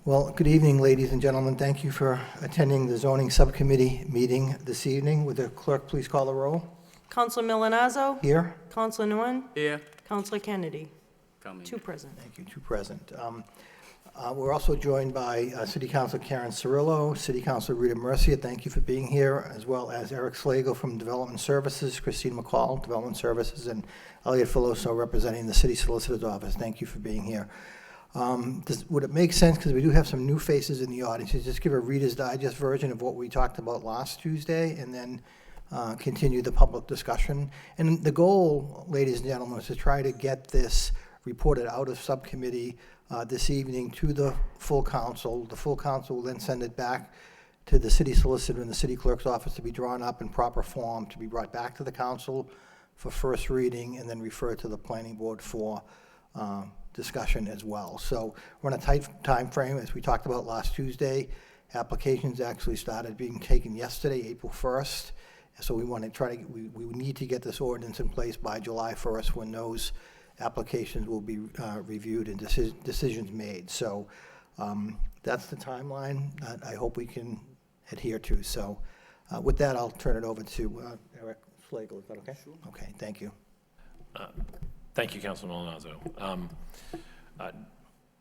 Well, good evening, ladies and gentlemen. Thank you for attending the zoning subcommittee meeting this evening. Would the clerk please call the roll? Councilor Milonazo? Here. Councilor Nguyen? Here. Councilor Kennedy? Coming. Two present. Thank you, two present. We're also joined by City Councilor Karen Cirillo, City Councilor Rita Mercia, thank you for being here, as well as Eric Slagle from Development Services, Christine McCall, Development Services, and Elliot Filoso representing the City Solicitor's Office. Thank you for being here. Would it make sense, because we do have some new faces in the audience, to just give a Reader's Digest version of what we talked about last Tuesday, and then continue the public discussion? And the goal, ladies and gentlemen, is to try to get this reported out of subcommittee this evening to the full council. The full council will then send it back to the city solicitor and the city clerk's office to be drawn up in proper form, to be brought back to the council for first reading, and then referred to the planning board for discussion as well. So we're in a tight time frame, as we talked about last Tuesday. Applications actually started being taken yesterday, April 1st. So we want to try to, we need to get this ordinance in place by July 1st, when those applications will be reviewed and decisions made. So that's the timeline that I hope we can adhere to. So with that, I'll turn it over to Eric Slagle. Is that okay? Sure. Okay, thank you. Thank you, Councilman Milonazo.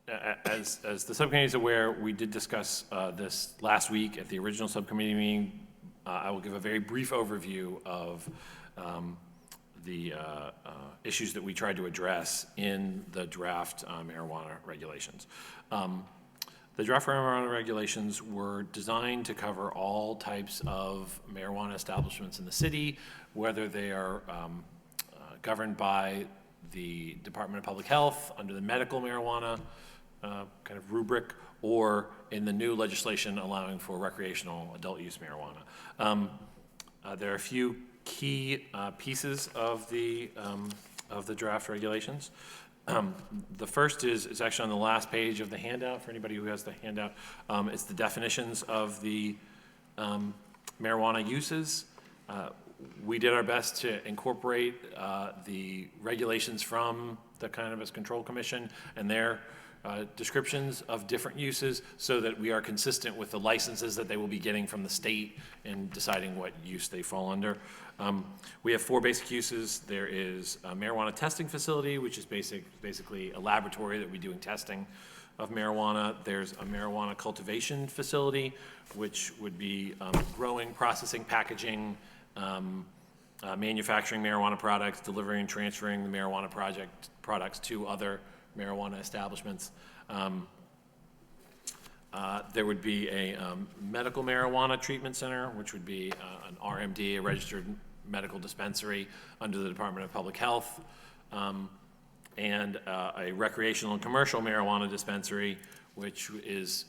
As the subcommittee is aware, we did discuss this last week at the original subcommittee meeting. I will give a very brief overview of the issues that we tried to address in the draft marijuana regulations. The draft marijuana regulations were designed to cover all types of marijuana establishments in the city, whether they are governed by the Department of Public Health under the medical marijuana kind of rubric, or in the new legislation allowing for recreational adult use marijuana. There are a few key pieces of the draft regulations. The first is actually on the last page of the handout for anybody who has the handout. It's the definitions of the marijuana uses. We did our best to incorporate the regulations from the Cannabis Control Commission and their descriptions of different uses, so that we are consistent with the licenses that they will be getting from the state in deciding what use they fall under. We have four basic uses. There is a marijuana testing facility, which is basically a laboratory that we're doing testing of marijuana. There's a marijuana cultivation facility, which would be growing, processing, packaging, manufacturing marijuana products, delivering and transferring the marijuana products to other marijuana establishments. There would be a medical marijuana treatment center, which would be an RMD, a registered medical dispensary under the Department of Public Health, and a recreational and commercial marijuana dispensary, which is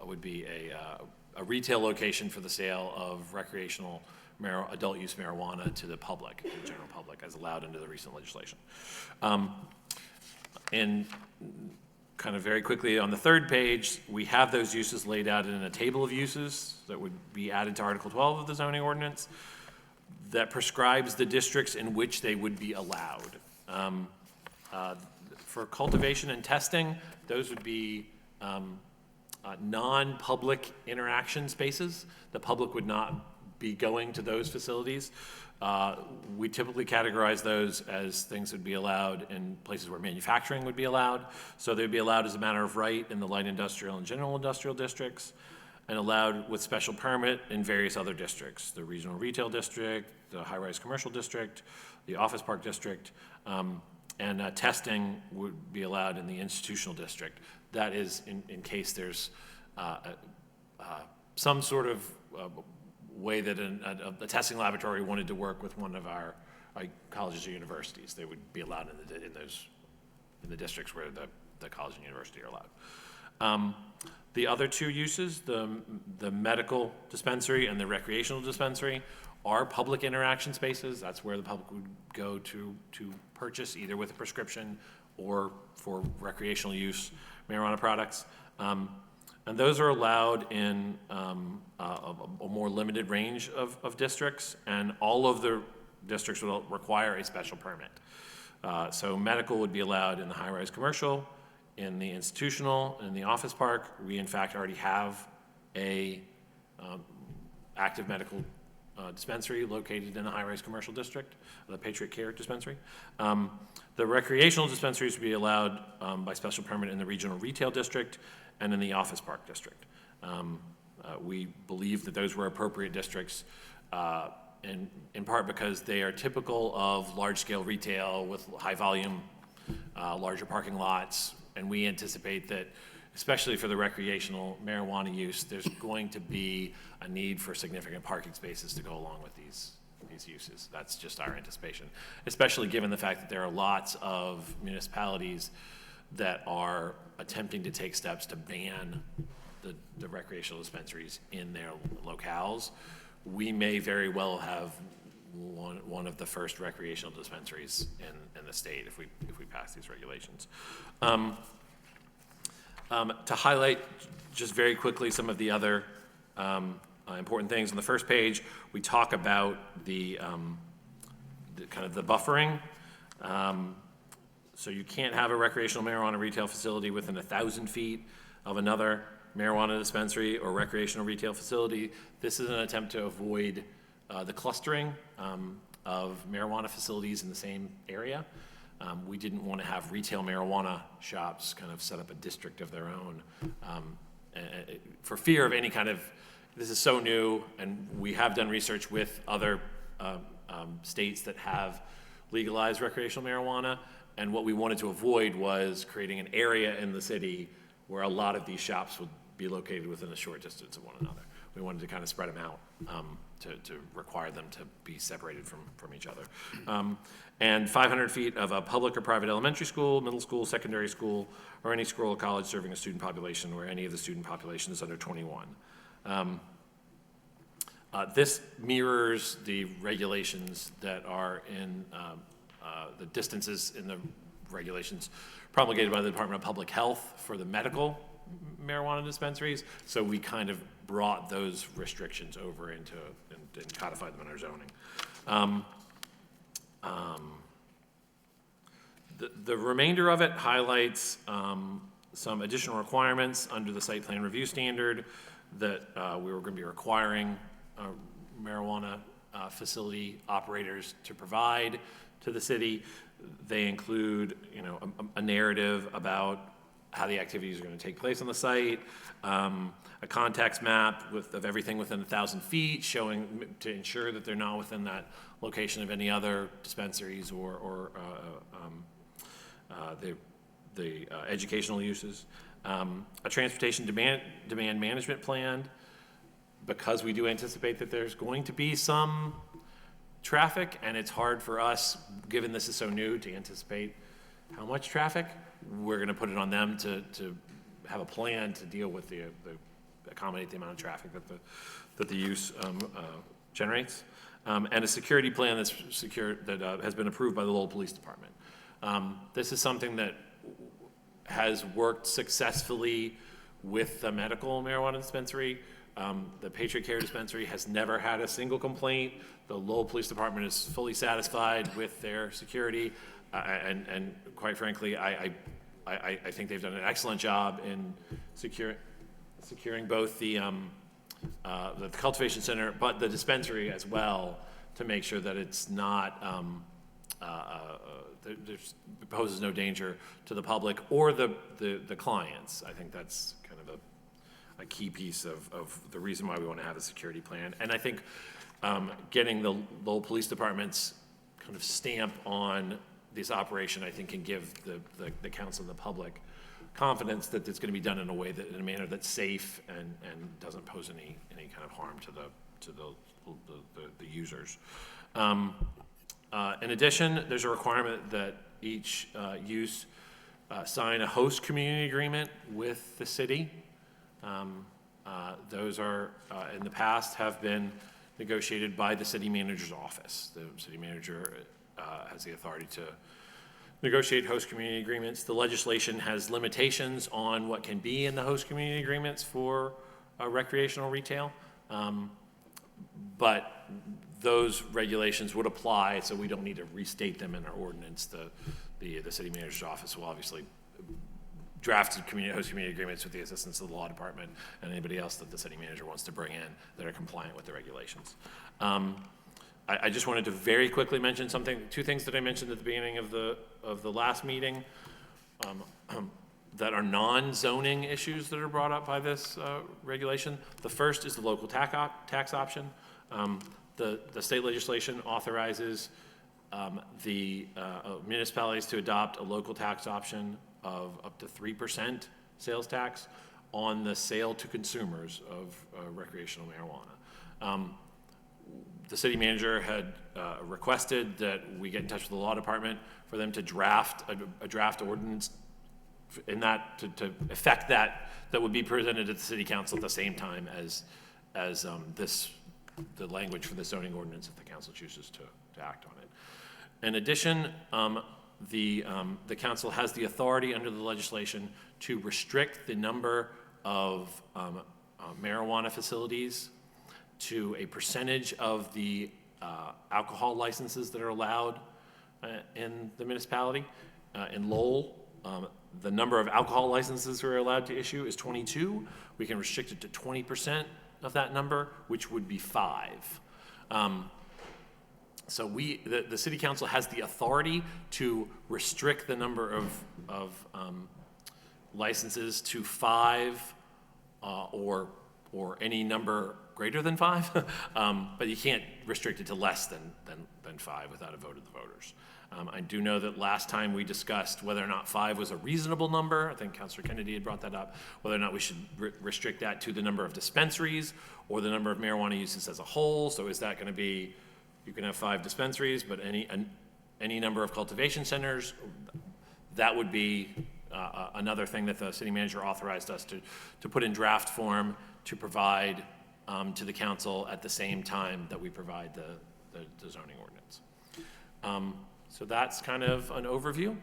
would be a retail location for the sale of recreational adult use marijuana to the public, the general public, as allowed under the recent legislation. And kind of very quickly on the third page, we have those uses laid out in a table of uses that would be added to Article 12 of the zoning ordinance that prescribes the districts in which they would be allowed. For cultivation and testing, those would be non-public interaction spaces. The public would not be going to those facilities. We typically categorize those as things that would be allowed in places where manufacturing would be allowed. So they'd be allowed as a matter of right in the light industrial and general industrial districts, and allowed with special permit in various other districts: the regional retail district, the high-rise commercial district, the office park district, and testing would be allowed in the institutional district. That is in case there's some sort of way that a testing laboratory wanted to work with one of our colleges or universities. They would be allowed in the districts where the college and university are allowed. The other two uses, the medical dispensary and the recreational dispensary, are public interaction spaces. That's where the public would go to purchase, either with a prescription or for recreational use marijuana products. And those are allowed in a more limited range of districts, and all of the districts will require a special permit. So medical would be allowed in the high-rise commercial, in the institutional, in the office park, we in fact already have a active medical dispensary located in a high-rise commercial district, the Patriot Care Dispensary. The recreational dispensaries would be allowed by special permit in the regional retail district and in the office park district. We believe that those were appropriate districts in part because they are typical of large-scale retail with high volume, larger parking lots, and we anticipate that, especially for the recreational marijuana use, there's going to be a need for significant parking spaces to go along with these uses. That's just our anticipation, especially given the fact that there are lots of municipalities that are attempting to take steps to ban the recreational dispensaries in their locales. We may very well have one of the first recreational dispensaries in the state if we pass these regulations. To highlight just very quickly some of the other important things, on the first page, we talk about the kind of the buffering. So you can't have a recreational marijuana retail facility within 1,000 feet of another marijuana dispensary or recreational retail facility. This is an attempt to avoid the clustering of marijuana facilities in the same area. We didn't want to have retail marijuana shops kind of set up a district of their own for fear of any kind of, this is so new, and we have done research with other states that have legalized recreational marijuana, and what we wanted to avoid was creating an area in the city where a lot of these shops would be located within a short distance of one another. We wanted to kind of spread them out to require them to be separated from each other. And 500 feet of a public or private elementary school, middle school, secondary school, or any school or college serving a student population where any of the student population is under 21. This mirrors the regulations that are in the distances in the regulations promulgated by the Department of Public Health for the medical marijuana dispensaries. So we kind of brought those restrictions over into and codified them in our zoning. The remainder of it highlights some additional requirements under the site plan review standard that we were going to be requiring marijuana facility operators to provide to the city. They include, a narrative about how the activities are going to take place on the site, a context map of everything within 1,000 feet, showing to ensure that they're not within that location of any other dispensaries or the educational uses. A transportation demand management plan, because we do anticipate that there's going to be some traffic, and it's hard for us, given this is so new, to anticipate how much traffic. We're going to put it on them to have a plan to deal with the accommodate the amount of traffic that the use generates, and a security plan that's has been approved by the Lowell Police Department. This is something that has worked successfully with the medical marijuana dispensary. The Patriot Care Dispensary has never had a single complaint. The Lowell Police Department is fully satisfied with their security, and quite frankly, I think they've done an excellent job in securing both the cultivation center, but the dispensary as well, to make sure that it's not there poses no danger to the public or the clients. I think that's kind of a key piece of the reason why we want to have a security plan. And I think getting the Lowell Police Department's kind of stamp on this operation, I think, can give the council and the public confidence that it's going to be done in a way in a manner that's safe and doesn't pose any kind of harm to the users. In addition, there's a requirement that each use sign a host community agreement with the city. Those are, in the past, have been negotiated by the city manager's office. The city manager has the authority to negotiate host community agreements. The legislation has limitations on what can be in the host community agreements for recreational retail, but those regulations would apply, so we don't need to restate them in our ordinance. The city manager's office will obviously drafted host community agreements with the assistance of the law department and anybody else that the city manager wants to bring in that are compliant with the regulations. I just wanted to very quickly mention two things that I mentioned at the beginning of the last meeting that are non-zoning issues that are brought up by this regulation. The first is the local tax option. The state legislation authorizes the municipalities to adopt a local tax option of up to 3% sales tax on the sale to consumers of recreational marijuana. The city manager had requested that we get in touch with the law department for them to draft a draft ordinance in that to effect that would be presented at the city council at the same time as the language for the zoning ordinance if the council chooses to act on it. In addition, the council has the authority under the legislation to restrict the number of marijuana facilities to a percentage of the alcohol licenses that are allowed in the municipality. In Lowell, the number of alcohol licenses we're allowed to issue is 22. We can restrict it to 20% of that number, which would be 5. So the city council has the authority to restrict the number of licenses to 5 or any number greater than 5, but you can't restrict it to less than 5 without a vote of the voters. I do know that last time we discussed whether or not 5 was a reasonable number. I think Councilor Kennedy had brought that up, whether or not we should restrict that to the number of dispensaries or the number of marijuana uses as a whole. So is that going to be, you can have 5 dispensaries, but any number of cultivation centers? That would be another thing that the city manager authorized us to put in draft form to provide to the council at the same time that we provide the zoning ordinance. So that's kind of an overview.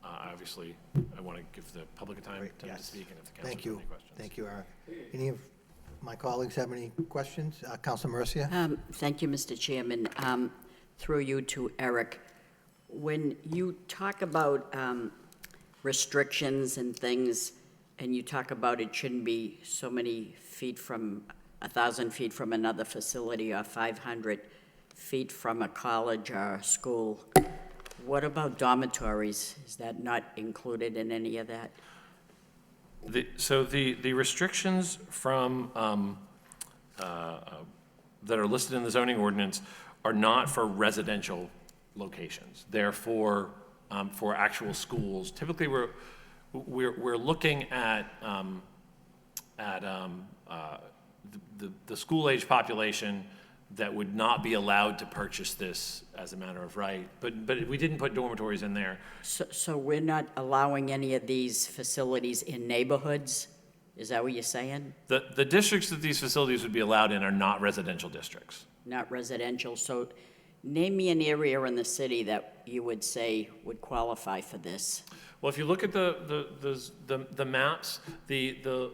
Obviously, I want to give the public a time to speak, and if the council has any questions. Thank you, Eric. Any of my colleagues have any questions? Councilor Mercia? Thank you, Mr. Chairman. Through you to Eric. When you talk about restrictions and things, and you talk about it shouldn't be so many feet from 1,000 feet from another facility or 500 feet from a college or a school, what about dormitories? Is that not included in any of that? So the restrictions from that are listed in the zoning ordinance are not for residential locations. They're for actual schools. Typically, we're looking at the school-age population that would not be allowed to purchase this as a matter of right. But we didn't put dormitories in there. So we're not allowing any of these facilities in neighborhoods? Is that what you're saying? The districts that these facilities would be allowed in are not residential districts. Not residential. So name me an area in the city that you would say would qualify for this. Well, if you look at the maps, the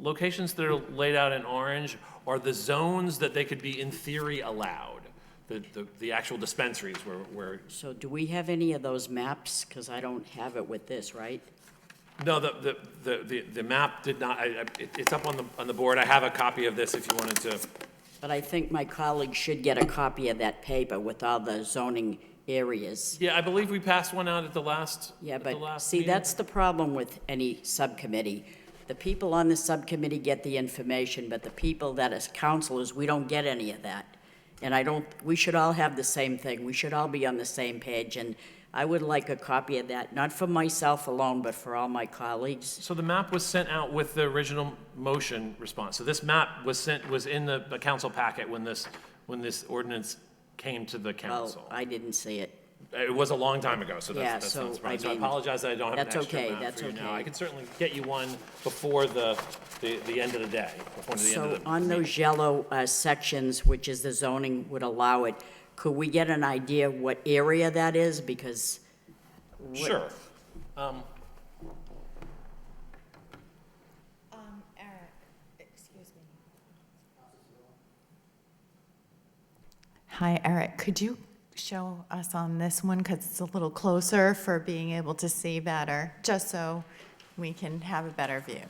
locations that are laid out in orange are the zones that they could be in theory allowed. The actual dispensaries where. So do we have any of those maps? Because I don't have it with this, right? No, the map did not. It's up on the board. I have a copy of this if you wanted to. But I think my colleagues should get a copy of that paper with all the zoning areas. Yeah, I believe we passed one out at the last. Yeah, but see, meeting. that's the problem with any subcommittee. The people on the subcommittee get the information, but the people that as counselors, we don't get any of that. And we should all have the same thing. We should all be on the same page. And I would like a copy of that, not for myself alone, but for all my colleagues. So the map was sent out with the original motion response. So this map was in the council packet when this ordinance came to the council. Well, I didn't see it. It was a long time ago, so Yeah, that's so, not surprising. So I I mean, apologize that I don't have an that's extra okay, map that's for you now. okay. I can certainly get you one before the end of the day, before the end of So the on those yellow sections, which is the zoning would allow it, could we get an idea what area that is? Because. Sure. Eric, excuse me. Hi, Eric, could you show us on this one, because it's a little closer for being able to see better, just so we can have a better view.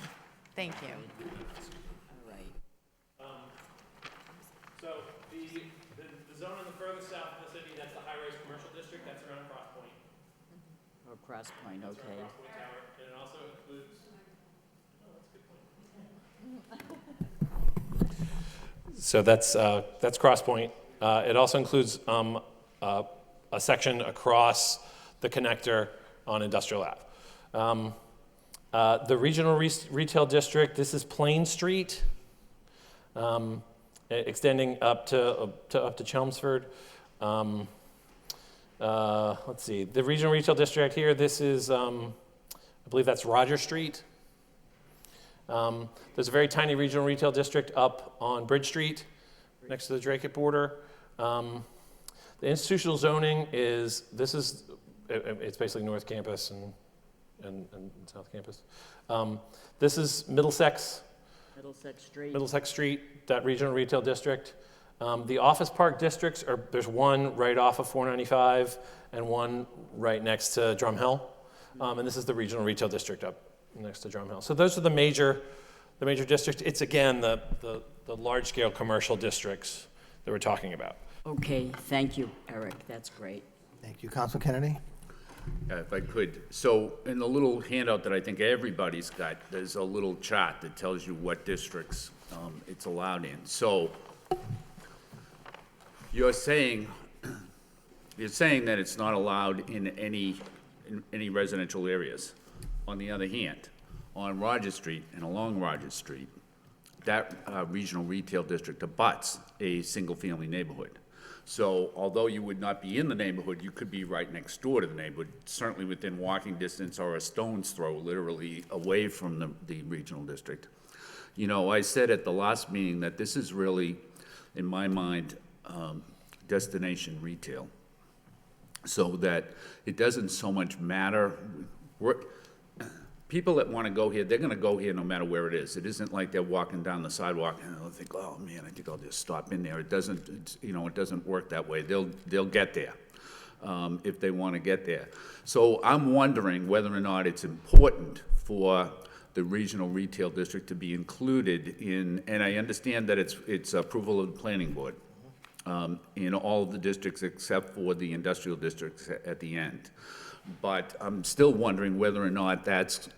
Thank you. All right. So the zone on the furthest south of the city, that's the high-rise commercial district, that's around Cross Point. Oh, Cross Point, That's okay. around Cross Point Tower, and it also includes, oh, that's a good point. So that's Cross Point. It also includes a section across the connector on Industrial Ave. The regional retail district, this is Plain Street, extending up to Chelmsford. Let's see, the regional retail district here, this is, I believe that's Roger Street. There's a very tiny regional retail district up on Bridge Street, next to the Drake border. The institutional zoning is, it's basically North Campus and South Campus. This is Middlesex Street, that regional retail district. The office park districts there's one right off of 495 and one right next to Drum Hill. And this is the regional retail district up next to Drum Hill. So those are the major districts. It's again, the large-scale commercial districts that we're talking about. Okay, thank you, Eric, that's great. Thank you. Council Kennedy? Yeah, if I could. So in the little handout that I think everybody's got, there's a little chart that tells you what districts it's allowed in. So you're saying that it's not allowed in any residential areas. On the other hand, on Roger Street and along Roger Street, that regional retail district abuts a single-family neighborhood. So although you would not be in the neighborhood, you could be right next door to the neighborhood, certainly within walking distance or a stone's throw, literally away from the regional district. You know, I said at the last meeting that this is really, in my mind, destination retail. So that it doesn't so much matter. People that want to go here, they're going to go here no matter where it is. It isn't like they're walking down the sidewalk and they'll think, oh man, I think I'll just stop in there. It doesn't, it doesn't work that way. They'll get there if they want to get there. So I'm wondering whether or not it's important for the regional retail district to be included in, and I understand that it's approval of the planning board in all of the districts except for the industrial districts at the end. But I'm still wondering whether or not that's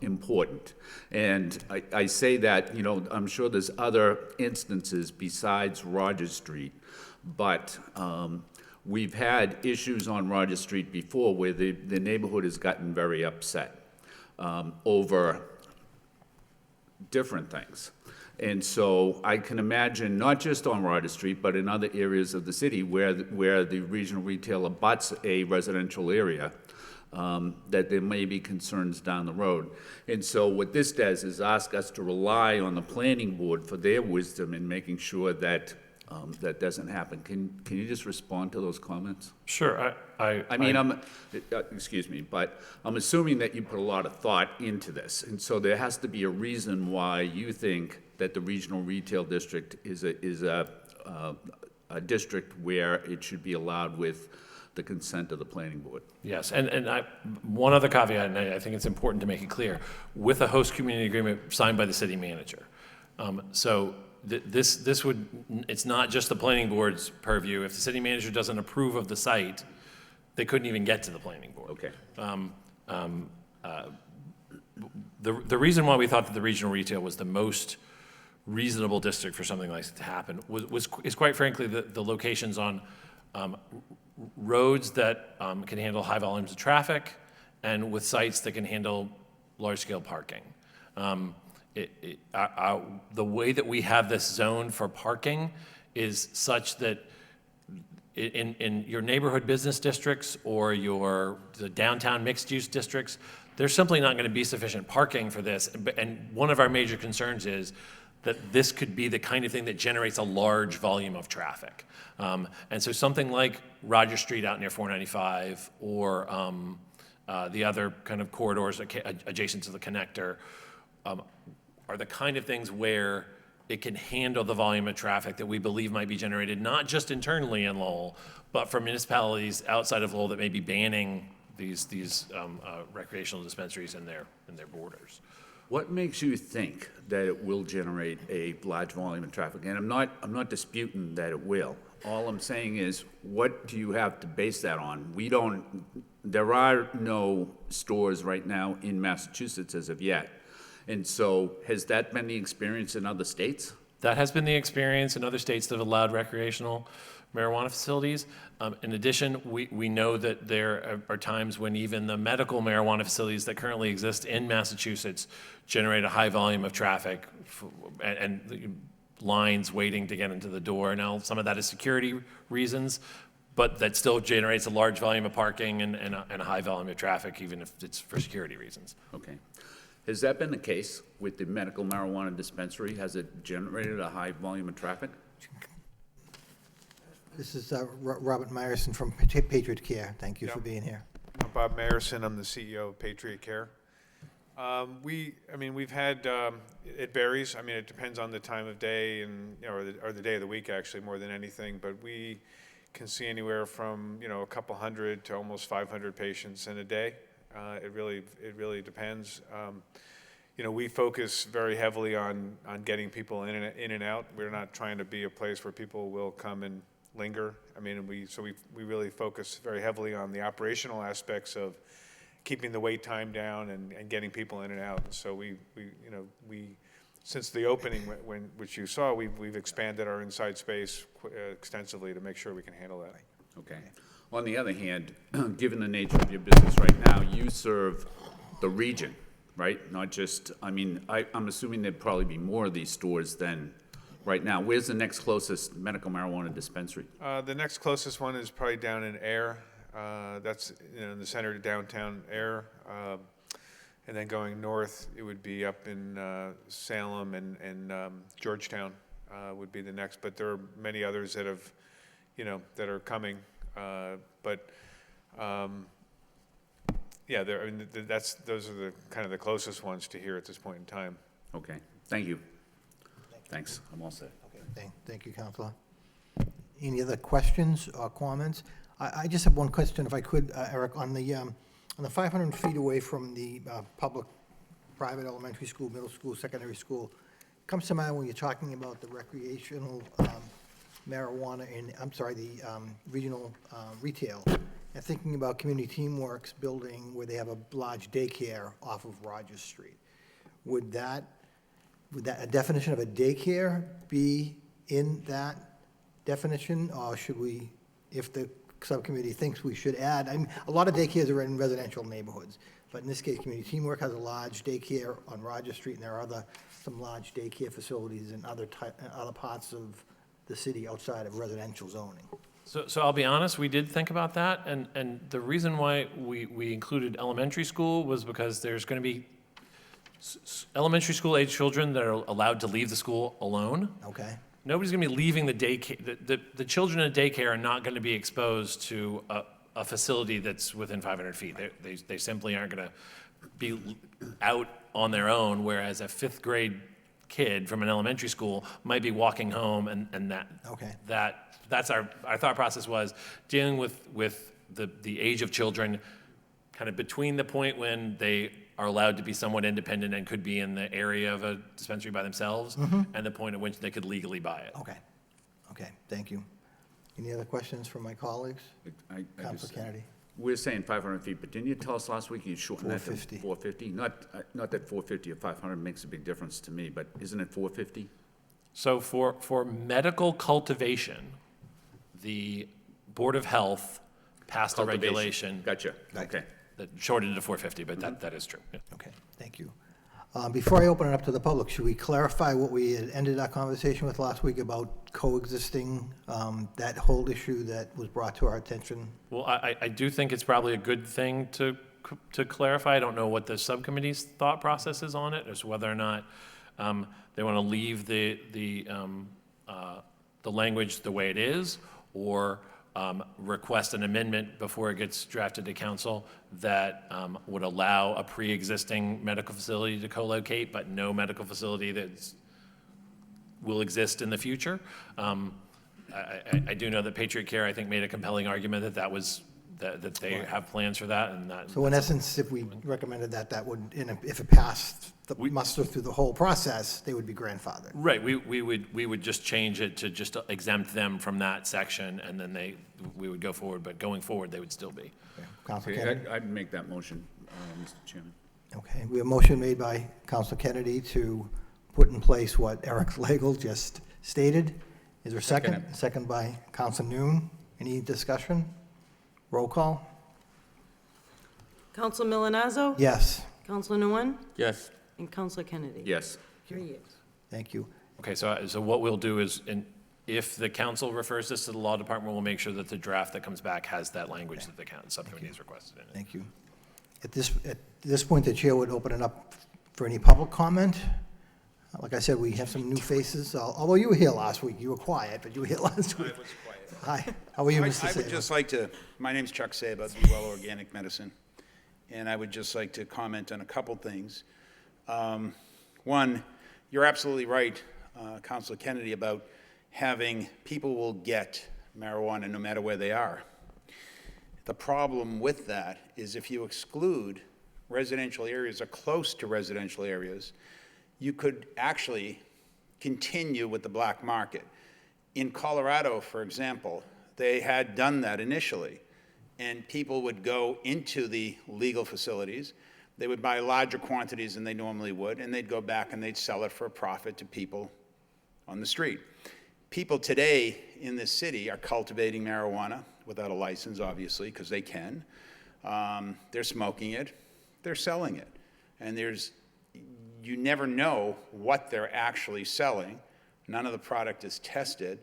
important. And I say that, I'm sure there's other instances besides Rogers Street, but we've had issues on Rogers Street before where the neighborhood has gotten very upset over different things. And so I can imagine, not just on Rogers Street, but in other areas of the city where the regional retail abuts a residential area, that there may be concerns down the road. And so what this does is ask us to rely on the planning board for their wisdom in making sure that that doesn't happen. Can you just respond to those comments? Sure, Excuse me, but I'm assuming that you put a lot of thought into this. And so there has to be a reason why you think that the regional retail district is a district where it should be allowed with the consent of the planning board. Yes, and one other caveat, and I think it's important to make it clear, with a host community agreement signed by the city manager. So this would, it's not just the planning board's purview. If the city manager doesn't approve of the site, they couldn't even get to the planning board. Okay. The reason why we thought that the regional retail was the most reasonable district for something like this to happen is quite frankly the locations on roads that can handle high volumes of traffic and with sites that can handle large-scale parking. The way that we have this zone for parking is such that in your neighborhood business districts or the downtown mixed-use districts, there's simply not going to be sufficient parking for this. And one of our major concerns is that this could be the kind of thing that generates a large volume of traffic. And so something like Roger Street out near 495 or the other kind of corridors adjacent to the connector are the kind of things where it can handle the volume of traffic that we believe might be generated, not just internally in Lowell, but from municipalities outside of Lowell that may be banning these recreational dispensaries in their borders. What makes you think that it will generate a large volume of traffic? And I'm not disputing that it will. All I'm saying is, what do you have to base that on? There are no stores right now in Massachusetts as of yet. And so, has that been the experience in other states? That has been the experience in other states that have allowed recreational marijuana facilities. In addition, we know that there are times when even the medical marijuana facilities that currently exist in Massachusetts generate a high volume of traffic and lines waiting to get into the door. Now, some of that is security reasons, but that still generates a large volume of parking and a high volume of traffic, even if it's for security reasons. Okay. Has that been the case with the medical marijuana dispensary? Has it generated a high volume of traffic? This is Robert Myerson from Patriot Care. Thank you for being here. I'm Bob Mayerson, I'm the CEO of Patriot Care. We've had, it varies. I mean, it depends on the time of day and, or the day of the week, actually, more than anything. But we can see anywhere from, a couple hundred to almost 500 patients in a day. It really depends. We focus very heavily on getting people in and out. We're not trying to be a place where people will come and linger. I mean, we really focus very heavily on the operational aspects of keeping the wait time down and getting people in and out. And so we since the opening, which you saw, we've expanded our inside space extensively to make sure we can handle that. Okay. On the other hand, given the nature of your business right now, you serve the region, right? Not just, I'm assuming there'd probably be more of these stores than right now. Where's the next closest medical marijuana dispensary? The next closest one is probably down in Air. That's in the center of downtown Air. And then going north, it would be up in Salem and Georgetown would be the next. But there are many others that have, that are coming. Those are the kind of the closest ones to here at this point in time. Okay, thank you. Thanks, I'm all set. Okay, thank you, Counselor. Any other questions or comments? I just have one question, if I could, Eric, on the 500 feet away from the public, private elementary school, middle school, secondary school, comes to mind when you're talking about the recreational marijuana the regional retail, and thinking about Community Teamworks building where they have a large daycare off of Rogers Street. Would that a definition of a daycare be in that definition, or should we, if the subcommittee thinks we should add, a lot of daycares are in residential neighborhoods, but in this case, Community Teamwork has a large daycare on Rogers Street, and there are some large daycare facilities in other parts of the city outside of residential zoning. So I'll be honest, we did think about that, and the reason why we included elementary school was because there's going to be elementary school age children that are allowed to leave the school alone. Okay. Nobody's going to be leaving the daycare. The children in daycare are not going to be exposed to a facility that's within 500 feet. They simply aren't going to be out on their own, whereas a fifth grade kid from an elementary school might be walking home, and that. Okay. That's our thought process was dealing with the age of children kind of between the point when they are allowed to be somewhat independent and could be in the area of a dispensary by themselves, and the point at which they could legally buy it. Okay, thank you. Any other questions from my colleagues? Councilor Kennedy? We're saying 500 feet, but didn't you tell us last week you shortened that to 450. 450? Not that 450 or 500 makes a big difference to me, but isn't it 450? So for medical cultivation, the Board of Health passed a Cultivation. regulation Gotcha, okay. that shortened it to 450, but that is true. Yeah. Okay, thank you. Before I open it up to the public, should we clarify what we had ended our conversation with last week about coexisting, that whole issue that was brought to our attention? Well, I do think it's probably a good thing to clarify. I don't know what the subcommittee's thought process is on it, as whether or not they want to leave the language the way it is, or request an amendment before it gets drafted to council that would allow a pre-existing medical facility to co-locate, but no medical facility that's will exist in the future. I do know that Patriot Care, I think, made a compelling argument that that they have plans for that, and that. So in essence, if we recommended that, that would, if it passed the muster through the whole process, they would be grandfathered. Right, we would just change it to just exempt them from that section, and then we would go forward, but going forward, they would still be. Counselor Okay, Kennedy? I'd make that motion, Mr. Chairman. Okay, we have a motion made by Counselor Kennedy to put in place what Eric Slagle just stated. Is there a second? Second by Counselor Noon. Any discussion? Roll call? Counsel Milonazo? Yes, Counsel Nguyen? Yes. And Counsel Kennedy? Yes. 3 years. thank you. Okay, so what we'll do is, if the council refers this to the law department, we'll make sure that the draft that comes back has that language that the subcommittee has requested in it. Thank you. At this point, the chair would open it up for any public comment. Like I said, we have some new faces, although you were here last week. You were quiet, but you were here last week. I was quiet. Hi, how are you, Mr. I would Saber? just like to, my name's Chuck Saber, Lowell Organic Medicine, and I would just like to comment on a couple things. One, you're absolutely right, Councilor Kennedy, about having people will get marijuana no matter where they are. The problem with that is if you exclude residential areas or close to residential areas, you could actually continue with the black market. In Colorado, for example, they had done that initially, and people would go into the legal facilities. They would buy larger quantities than they normally would, and they'd go back and they'd sell it for a profit to people on the street. People today in this city are cultivating marijuana without a license, obviously, because they can. They're smoking it, they're selling it, and you never know what they're actually selling. None of the product is tested,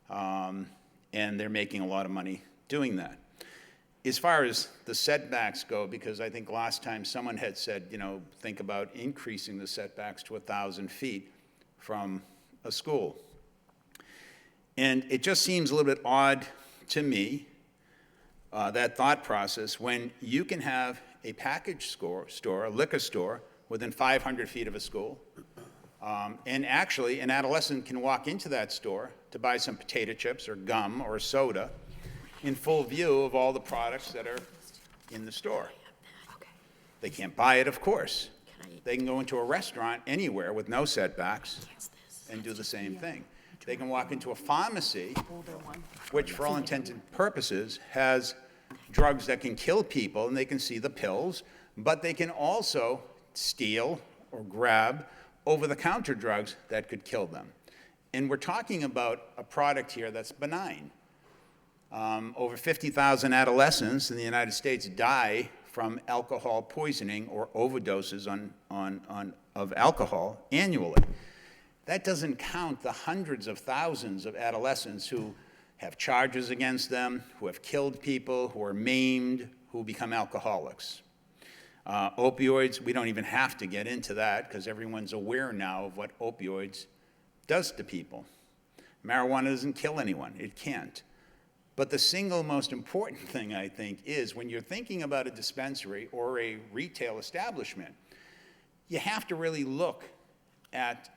and they're making a lot of money doing that. As far as the setbacks go, because I think last time someone had said, think about increasing the setbacks to 1,000 feet from a school. And it just seems a little bit odd to me, that thought process, when you can have a package store, a liquor store, within 500 feet of a school. And actually, an adolescent can walk into that store to buy some potato chips or gum or soda in full view of all the products that are in the store. They can't buy it, of course. They can go into a restaurant anywhere with no setbacks and do the same thing. They can walk into a pharmacy, which for all intents and purposes has drugs that can kill people, and they can see the pills, but they can also steal or grab over-the-counter drugs that could kill them. And we're talking about a product here that's benign. Over 50,000 adolescents in the United States die from alcohol poisoning or overdoses of alcohol annually. That doesn't count the hundreds of thousands of adolescents who have charges against them, who have killed people, who are maimed, who become alcoholics. Opioids, we don't even have to get into that because everyone's aware now of what opioids does to people. Marijuana doesn't kill anyone. It can't. But the single most important thing, I think, is when you're thinking about a dispensary or a retail establishment, you have to really look at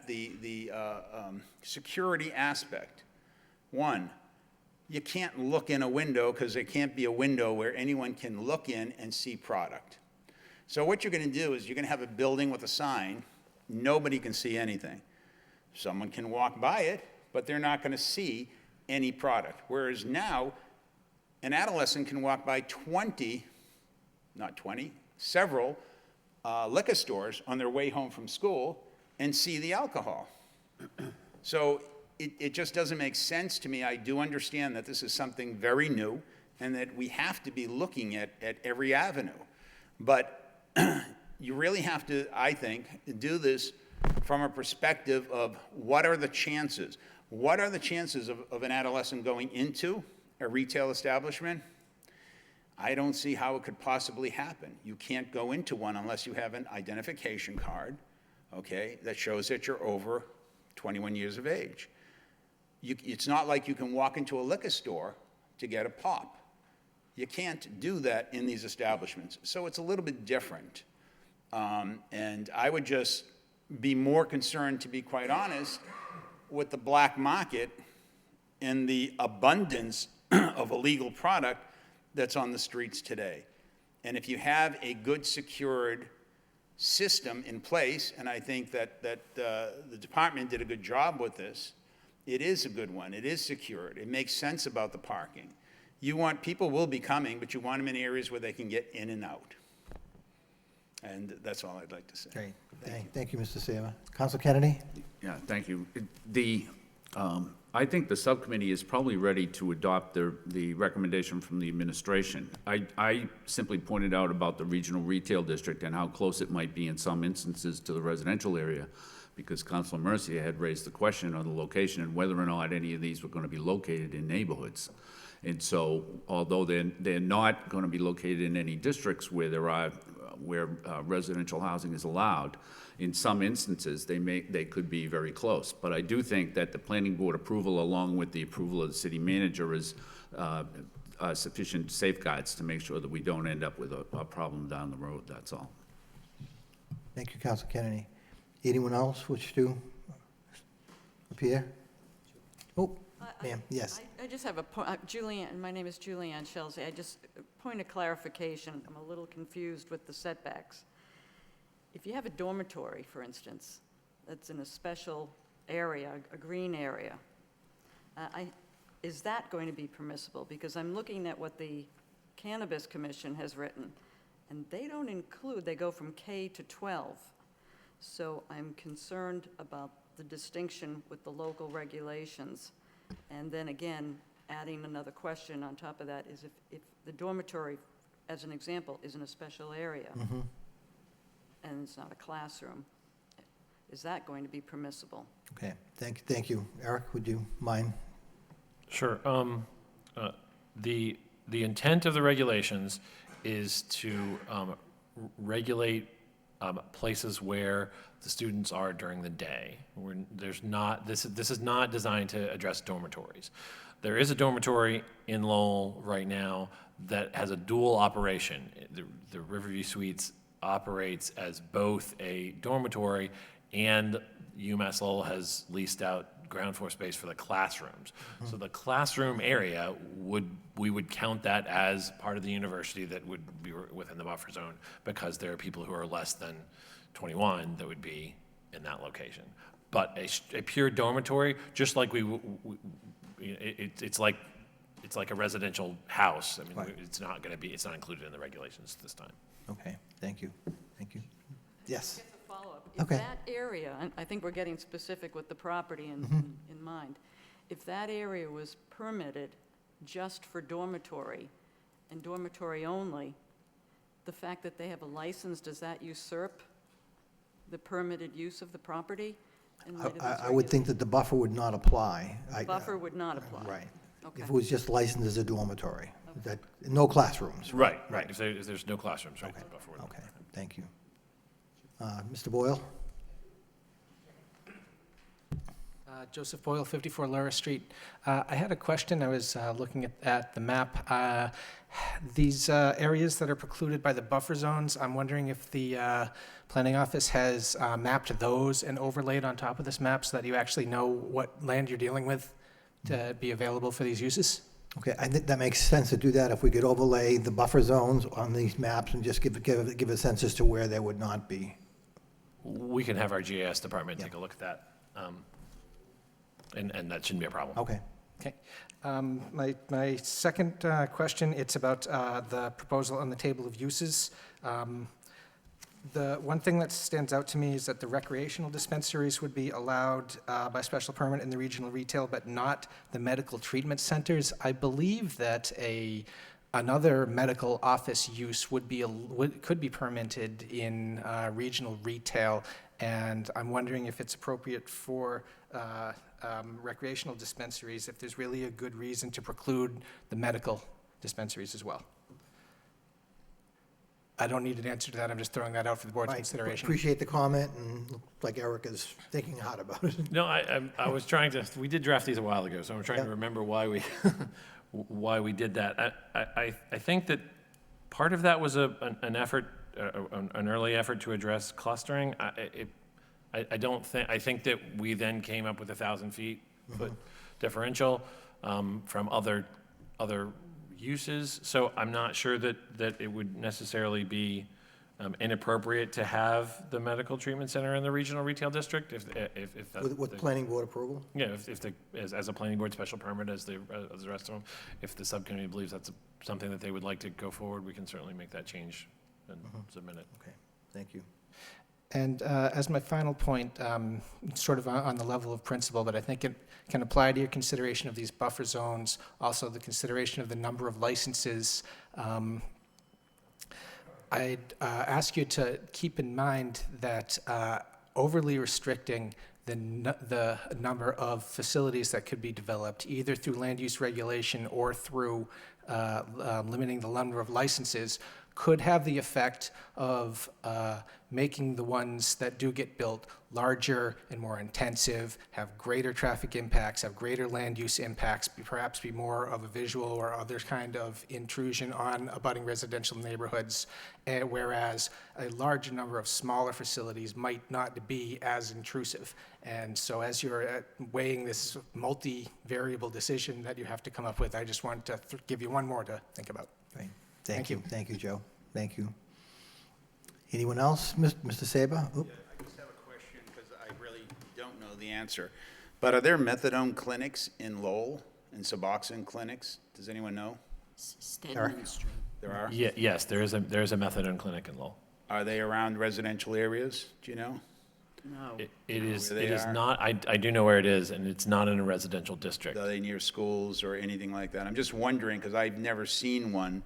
the security aspect. One, you can't look in a window because there can't be a window where anyone can look in and see product. So what you're going to do is you're going to have a building with a sign. Nobody can see anything. Someone can walk by it, but they're not going to see any product. Whereas now, an adolescent can walk by several liquor stores on their way home from school and see the alcohol. So it just doesn't make sense to me. I do understand that this is something very new and that we have to be looking at every avenue. But you really have to, I think, do this from a perspective of what are the chances? What are the chances of an adolescent going into a retail establishment? I don't see how it could possibly happen. You can't go into one unless you have an identification card, okay, that shows that you're over 21 years of age. It's not like you can walk into a liquor store to get a pop. You can't do that in these establishments. So it's a little bit different. And I would just be more concerned, to be quite honest, with the black market and the abundance of illegal product that's on the streets today. And if you have a good secured system in place, and I think that the department did a good job with this, it is a good one. It is secured. It makes sense about the parking. You want, people will be coming, but you want them in areas where they can get in and out. And that's all I'd like to say. Great. Thank you, Mr. Seaver. Council Kennedy? Yeah, thank you. I think the subcommittee is probably ready to adopt the recommendation from the administration. I simply pointed out about the regional retail district and how close it might be in some instances to the residential area, because Councilor Mercia had raised the question on the location and whether or not any of these were going to be located in neighborhoods. And so, although they're not going to be located in any districts where residential housing is allowed, in some instances, they could be very close. But I do think that the planning board approval, along with the approval of the city manager, is sufficient safeguards to make sure that we don't end up with a problem down the road, that's all. Thank you, Council Kennedy. Anyone else wish to appear? Oh, ma'am, yes. I just have a point, Julianne, my name is Julianne Chelsea. Point of clarification, I'm a little confused with the setbacks. If you have a dormitory, for instance, that's in a special area, a green area, is that going to be permissible? Because I'm looking at what the Cannabis Commission has written, and they don't include, they go from K to 12. So I'm concerned about the distinction with the local regulations. And then again, adding another question on top of that is if the dormitory, as an example, is in a special area, and it's not a classroom, is that going to be permissible? Okay, thank you. Eric, would you mind? Sure. The intent of the regulations is to regulate places where the students are during the day. This is not designed to address dormitories. There is a dormitory in Lowell right now that has a dual operation. The Riverview Suites operates as both a dormitory, and UMass Lowell has leased out ground floor space for the classrooms. So the classroom area, we would count that as part of the university that would be within the buffer zone, because there are people who are less than 21 that would be in that location. But a pure dormitory, just like it's like a residential house. I mean, Right. it's not included in the regulations this time. Okay, thank you. Yes. Just a follow-up. Okay. If that area, and I think we're getting specific with the property in mind, if that area was permitted just for dormitory and dormitory only, the fact that they have a license, does that usurp the permitted use of the property? in light of these I would think that the buffer would not apply. Buffer would not apply? Right. Okay. If it was just licensed as a dormitory, that, no classrooms. Right. If there's no classrooms, right? Okay, the buffer would- okay, thank you. Mr. Boyle? Joseph Boyle, 54 Laura Street. I had a question. I was looking at the map. These areas that are precluded by the buffer zones, I'm wondering if the planning office has mapped those and overlaid on top of this map so that you actually know what land you're dealing with to be available for these uses? Okay, I think that makes sense to do that if we could overlay the buffer zones on these maps and just give a sense as to where they would not be. We can have our GIS department take a look at that. And that shouldn't be a problem. Okay. Okay. My second question, it's about the proposal on the table of uses. The one thing that stands out to me is that the recreational dispensaries would be allowed by special permit in the regional retail, but not the medical treatment centers. I believe that another medical office use could be permitted in regional retail, and I'm wondering if it's appropriate for recreational dispensaries, if there's really a good reason to preclude the medical dispensaries as well. I don't need an answer to that, I'm just throwing that out for the board's Right. consideration. Appreciate the comment, and looks like Eric is thinking hard about it. No, I was trying to, we did draft these a while ago, so I'm trying to Yeah. remember why we did that. I think that part of that was an effort, an early effort to address clustering. I don't think, I think that we then came up with 1,000 foot differential from other uses. So I'm not sure that it would necessarily be inappropriate to have the medical treatment center in the regional retail district if that's. With planning board approval? Yeah, as a planning board special permit as the rest of them, if the subcommittee believes that's something that they would like to go forward, we can certainly make that change and submit it. Okay, thank you. And as my final point, sort of on the level of principle, but I think it can apply to your consideration of these buffer zones, also the consideration of the number of licenses. I'd ask you to keep in mind that overly restricting the number of facilities that could be developed, either through land use regulation or through limiting the number of licenses, could have the effect of making the ones that do get built larger and more intensive, have greater traffic impacts, have greater land use impacts, perhaps be more of a visual or other kind of intrusion on abutting residential neighborhoods, whereas a larger number of smaller facilities might not be as intrusive. And so as you're weighing this multi-variable decision that you have to come up with, I just want to give you one more to think about. Great. Thank you. Thank you, Joe. Thank you. Anyone else? Mr. Saber? Oop. I just have a question because I really don't know the answer. But are there methadone clinics in Lowell and Suboxone clinics? Does anyone know? Stedman Street. There are? Yes, there is a methadone clinic in Lowell. Are they around residential areas? Do you know? No. It is Where they are? not, I do know where it is, and it's not in a residential district. Are they near schools or anything like that? I'm just wondering because I've never seen one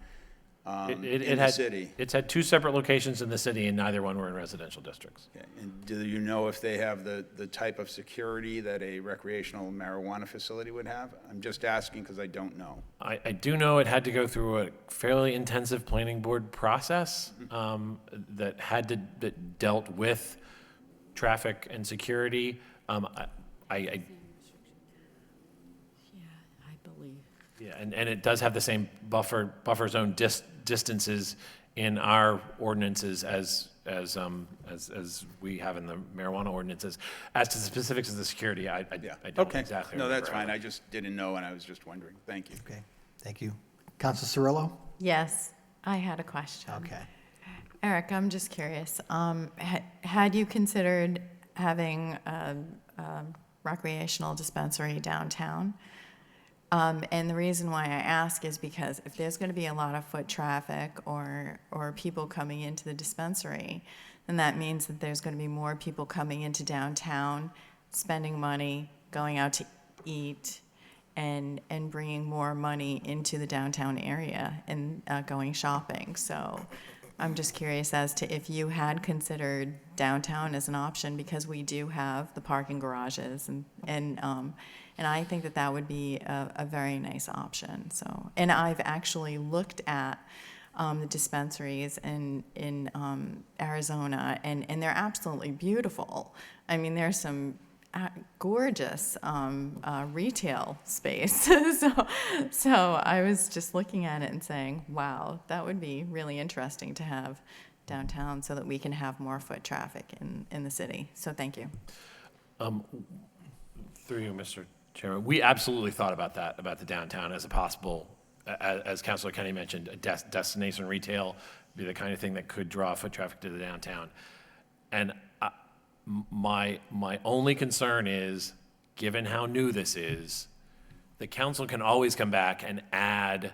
in the city. It's had two separate locations in the city, and neither one were in residential districts. Okay. And do you know if they have the type of security that a recreational marijuana facility would have? I'm just asking because I don't know. I do know it had to go through a fairly intensive planning board process that dealt with traffic and security. Yeah, I believe. Yeah, and it does have the same buffer zone distances in our ordinances as we have in the marijuana ordinances. As to the specifics of the security, I don't Okay. exactly No, remember. that's fine. I just didn't know and I was just wondering. Thank you. Okay, thank you. Council Cirillo? Yes, I had a question. Okay. Eric, I'm just curious. Had you considered having a recreational dispensary downtown? And the reason why I ask is because if there's going to be a lot of foot traffic or people coming into the dispensary, then that means that there's going to be more people coming into downtown, spending money, going out to eat, and bringing more money into the downtown area and going shopping. So I'm just curious as to if you had considered downtown as an option, because we do have the parking garages, and I think that would be a very nice option. So, and I've actually looked at the dispensaries in Arizona, and they're absolutely beautiful. I mean, there's some gorgeous retail space. so I was just looking at it and saying, wow, that would be really interesting to have downtown so that we can have more foot traffic in the city. So thank you. Through you, Mr. Chairman, we absolutely thought about that, about the downtown as a possible, as Councilor Kenny mentioned, a destination retail, be the kind of thing that could draw foot traffic to the downtown. And my only concern is, given how new this is, the council can always come back and add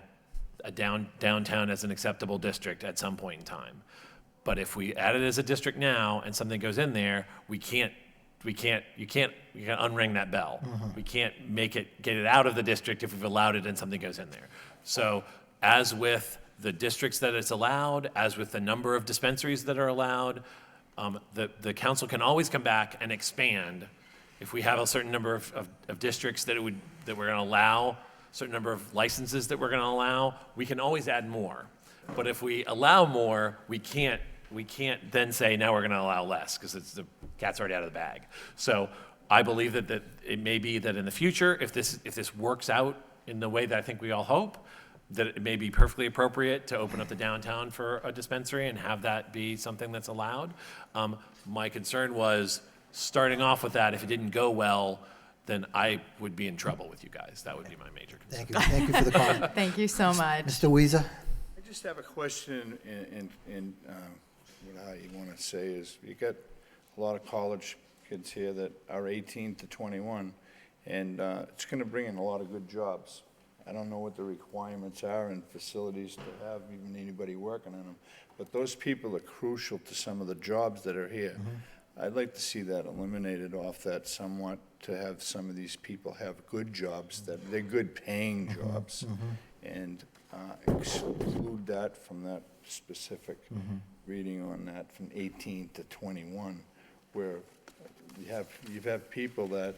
a downtown as an acceptable district at some point in time. But if we add it as a district now and something goes in there, you can't unring that bell. We can't get it out of the district if we've allowed it and something goes in there. So as with the districts that it's allowed, as with the number of dispensaries that are allowed, the council can always come back and expand. If we have a certain number of districts that we're going to allow, a certain number of licenses that we're going to allow, we can always add more. But if we allow more, we can't then say now we're going to allow less, because the cat's already out of the bag. So I believe that it may be that in the future, if this works out in the way that I think we all hope, that it may be perfectly appropriate to open up the downtown for a dispensary and have that be something that's allowed. My concern was starting off with that, if it didn't go well, then I would be in trouble with you guys. That would be my major concern. Thank you for the comment. Thank you so much. Mr. Weezer? I just have a question in what I want to say is, you got a lot of college kids here that are 18 to 21, and it's going to bring in a lot of good jobs. I don't know what the requirements are in facilities to have even anybody working on them, but those people are crucial to some of the jobs that are here. I'd like to see that eliminated off that somewhat, to have some of these people have good jobs, that they're good paying jobs, and exclude that from that specific reading on that from 18 to 21, where you have people that,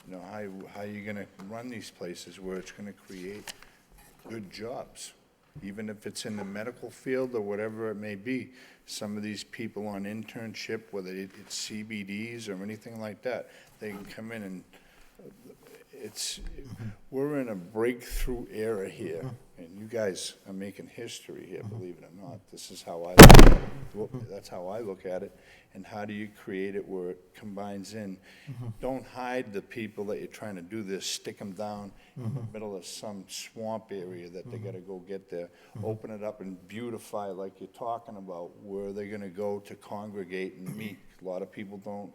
you know, how are you going to run these places where it's going to create good jobs, even if it's in the medical field or whatever it may be. Some of these people on internship, whether it's CBDs or anything like that, they can come in and we're in a breakthrough era here, and you guys are making history here, believe it or not. This is how that's how I look at it. And how do you create it where it combines in? Don't hide the people that you're trying to do this, stick them down in the middle of some swamp area that they gotta go get there. Open it up and beautify like you're talking about, where they're gonna go to congregate and meet. A lot of people don't,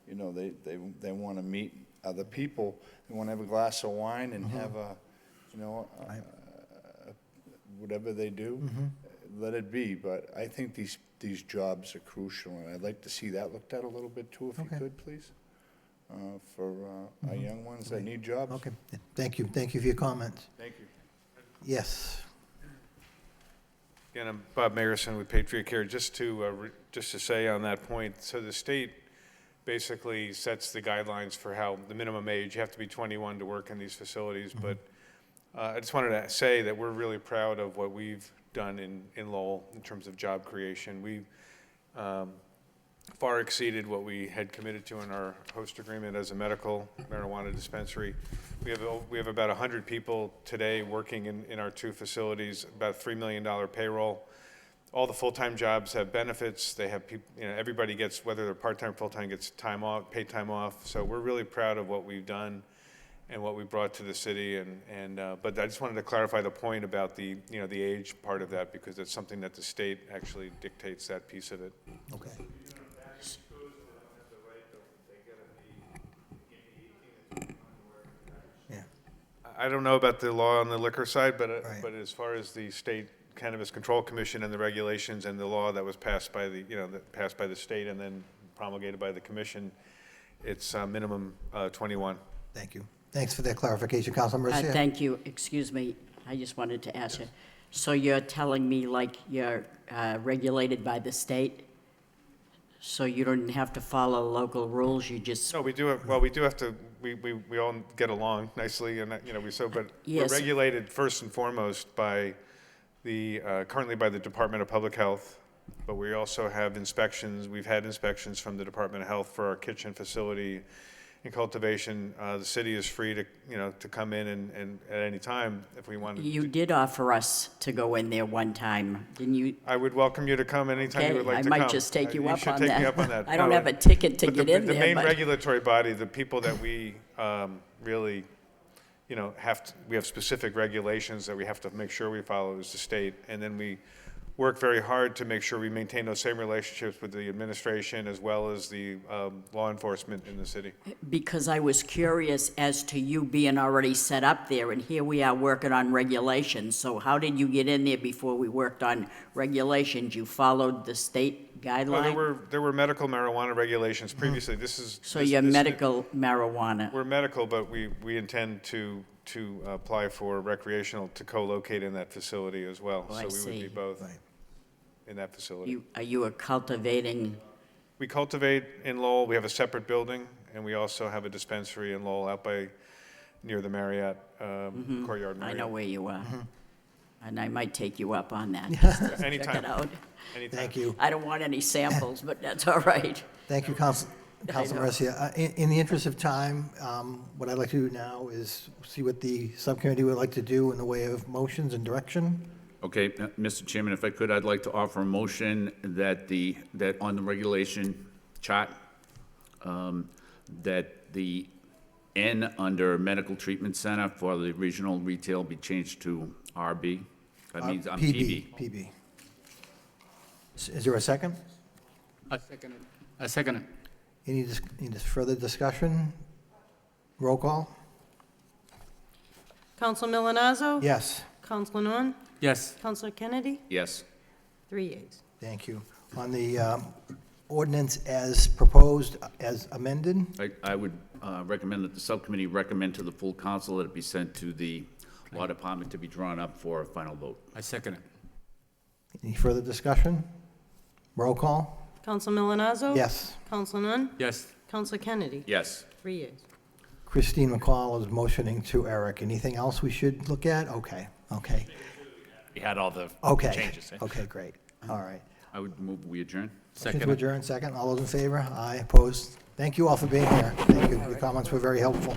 you know, they wanna meet other people. They wanna have a glass of wine and have a, you know, whatever they do, let it be. But I think these jobs are crucial, and I'd like to see that looked at a little bit too, if you could, please, for our young ones that need jobs. Okay, thank you for your comments. Thank you. Yes. Again, I'm Bob Magerson with Patriot Care. Just to say on that point, so the state basically sets the guidelines for how the minimum age, you have to be 21 to work in these facilities, but I just wanted to say that we're really proud of what we've done in Lowell in terms of job creation. We far exceeded what we had committed to in our host agreement as a medical marijuana dispensary. We have about 100 people today working in our two facilities, about $3 million payroll. All the full-time jobs have benefits. They have people, you know, everybody gets, whether they're part-time or full-time, gets time off, paid time off. So we're really proud of what we've done and what we brought to the city. But I just wanted to clarify the point about the age part of that, because it's something that the state actually dictates that piece of it. Okay. Yeah. I don't know about the law on the liquor side, but Right. but as far as the state Cannabis Control Commission and the regulations and the law that was passed by the state and then promulgated by the commission, it's minimum 21. Thank you. Thanks for that clarification, Councilor Mercia. Thank you. Excuse me. I just wanted to ask you. So you're telling me like you're regulated by the state? So you don't have to follow local rules, you just, No, we do have to, we all get along nicely and, but we're Yes. regulated first and foremost by currently by the Department of Public Health, but we also have inspections. We've had inspections from the Department of Health for our kitchen facility and cultivation. The city is free to come in and at any time if we wanted. you did offer us to go in there one time, didn't you? I would welcome you to come anytime you Okay, would like I to come. might just take you up should on take that. me up on that. I don't No, have a ticket to but get in The there, main but regulatory body, the people that we really, we have specific regulations that we have to make sure we follow as the state. And then we work very hard to make sure we maintain those same relationships with the administration as well as the law enforcement in the city. because I was curious as to you being already set up there, and here we are working on regulations. So how did you get in there before we worked on regulations? You followed the state Well, guideline? there were medical marijuana regulations previously. So you're medical marijuana? We're medical, but we intend to apply for recreational to co-locate in that facility as well. Oh, I So we would see. be both Right. in that facility. Are you a cultivating? We cultivate in Lowell. We have a separate building, and we also have a dispensary in Lowell out near the Marriott, Courtyard I Marriott. know where you are. And I might take you up on that. just to Check Anytime. it out. Anytime. Thank you. I don't want any samples, but that's all right. Thank you, Councilor Mercia. In the interest of time, what I'd like to do now is see what the subcommittee would like to do in the way of motions and direction. Okay, Mr. Chairman, if I could, I'd like to offer a motion that on the regulation chart, that the N under Medical Treatment Center for the regional retail be changed to RB. That means PB. PB. Is there a second? I second it. I second it. Any further discussion? Roll call? Counselor Milonazo? Yes, Counselor Nguyen? Yes. Counselor Kennedy? Yes. 3 yeas. thank you. On the ordinance as proposed, as amended, I would recommend that the subcommittee recommend to the full council that it be sent to the law department to be drawn up for a final vote. I second it. any further discussion? Roll call? Counselor Milonazo? Yes. Counselor Nguyen? Yes. Counselor Kennedy? Yes. 3 yeas. Christine McCall is motioning to Eric. Anything else we should look at? Okay, okay, We had all the okay. changes. eh? Okay, great. All right. I would move we adjourn. Motion to Second it. adjourn, second. All those in favor? Aye, opposed? Thank you all for being here. Thank you. Your comments were very helpful.